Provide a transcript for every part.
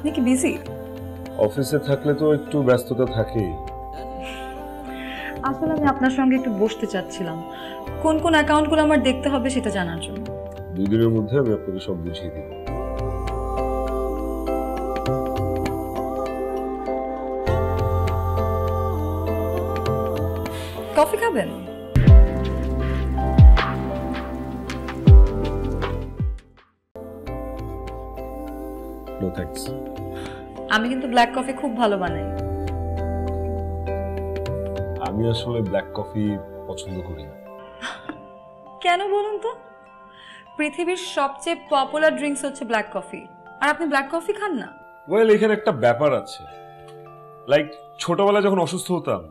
আপনি কি বিজি? অফিসে থাকলে তো একটু ব্যস্ততা থাকেই। আসলে আমি আপনার সঙ্গে একটু বসতে চাচ্ছিলাম, কোন কোন অ্যাকাউন্টগুলো আমার দেখতে হবে সেটা জানার জন্য। 2 দিনের মধ্যে আমি আপনাকে সব বুঝিয়ে দিব। কফি খাবেন? No thanks. আমি কিন্তু ব্ল্যাক কফি খুব ভালো বানাই। আমি আসলে ব্ল্যাক কফি পছন্দ করি না। কেন বলুন তো? পৃথিবীর সবচেয়ে পপুলার ড্রিঙ্কস হচ্ছে ব্ল্যাক কফি, আর আপনি ব্ল্যাক কফি খান না? ওয়েল, এখানে একটা ব্যাপার আছে। লাইক ছোটবেলায় যখন অসুস্থ হতাম,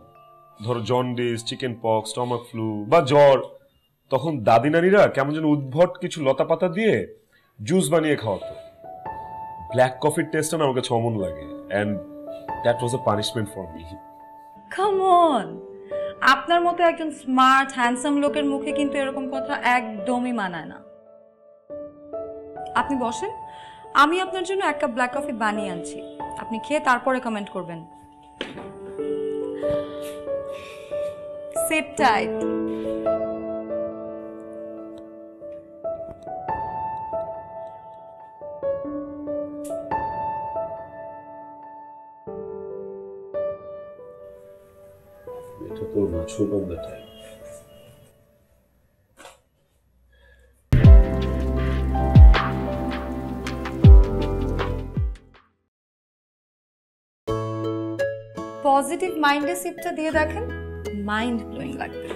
ধরো jaundice, chicken pox, stomach flu বা জ্বর, তখন দাদি নানিরা কেমন যেন উদ্ভট কিছু লতা পাতা দিয়ে জুস বানিয়ে খাওয়াতো। ব্ল্যাক কফির টেস্টটা না আমার কাছে অমন লাগে, and that was a punishment for me. Come on, আপনার মতো একজন স্মার্ট হ্যান্ডসাম লোকের মুখে কিন্তু এরকম কথা একদমই মানায় না। আপনি বসেন, আমি আপনার জন্য 1 কাপ ব্ল্যাক কফি বানিয়ে আনছি, আপনি খেয়ে তারপরে কমেন্ট করবেন। Seat tight. এটা তো মাছুবান্ধা টাইম। পজিটিভ মাইন্ডে সিপটা দিয়ে দেখেন, মাইন্ড ব্লোয়িং লাগবে।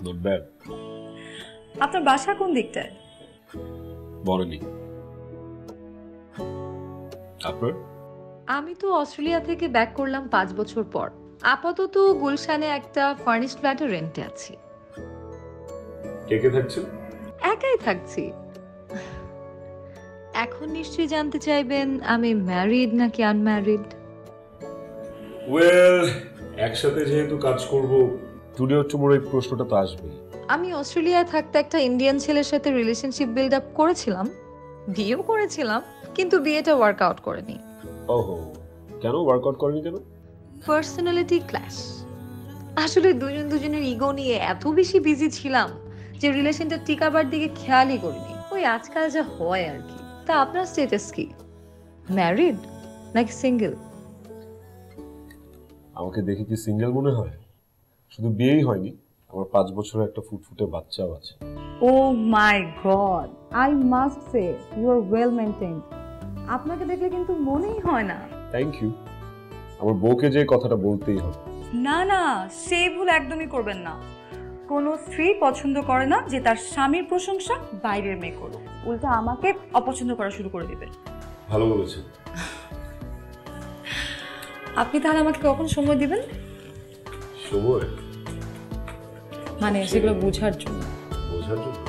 Not bad. আপনার বাসা কোন দিকটায়? বরেনি। আপনার? আমি তো অস্ট্রেলিয়া থেকে ব্যাক করলাম 5 বছর পর। আপাতত গুলশানে একটা ফার্নিশড ফ্ল্যাটে রেন্টে আছি। কে কে থাকছেন? একাই থাকছি। এখন নিশ্চয়ই জানতে চাইবেন আমি ম্যারিড নাকি আনম্যারিড। ওয়েল, একসাথে যেহেতু কাজ করব, টুডে হচ্ছে মোর এই প্রশ্নটা তো আসবেই। আমি অস্ট্রেলিয়ায় থাকতে একটা ইন্ডিয়ান ছেলের সাথে রিলেশনশিপ বিল্ড আপ করেছিলাম, বিয়েও করেছিলাম, কিন্তু বিয়েটা ওয়ার্কআউট করেনি। ওহো, কেন ওয়ার্কআউট করেনি কেন? Personality clash. আসলে দুজনের ইগো নিয়ে এত বেশি বিজি ছিলাম যে রিলেশনটা টিকাবার দিকে খেয়ালই করিনি। ওই আজকাল যা হয় আর কি। তা আপনার স্ট্যাটাস কি, ম্যারিড নাকি সিঙ্গেল? আমাকে দেখে কি সিঙ্গেল মনে হয়? শুধু বিয়েই হয়নি, আমার 5 বছরের একটা ফুটফুটে বাচ্চাও আছে। Oh my god, I must say you are well maintained. আপনাকে দেখলে কিন্তু মনেই হয় না। Thank you. আমার বউকে যে কথাটা বলতেই হবে। না না, সেই ভুল একদমই করবেন না। কোনো স্ত্রী পছন্দ করে না যে তার স্বামীর প্রশংসা বাইরের মেয়ে করুক, উল্টা আমাকে অপছন্দ করা শুরু করে দিবে। ভালো বলেছেন। আপনি তাহলে আমাকে কখন সময় দিবেন? সময় মানে সেগুলো বোঝার জন্য। বোঝার জন্য?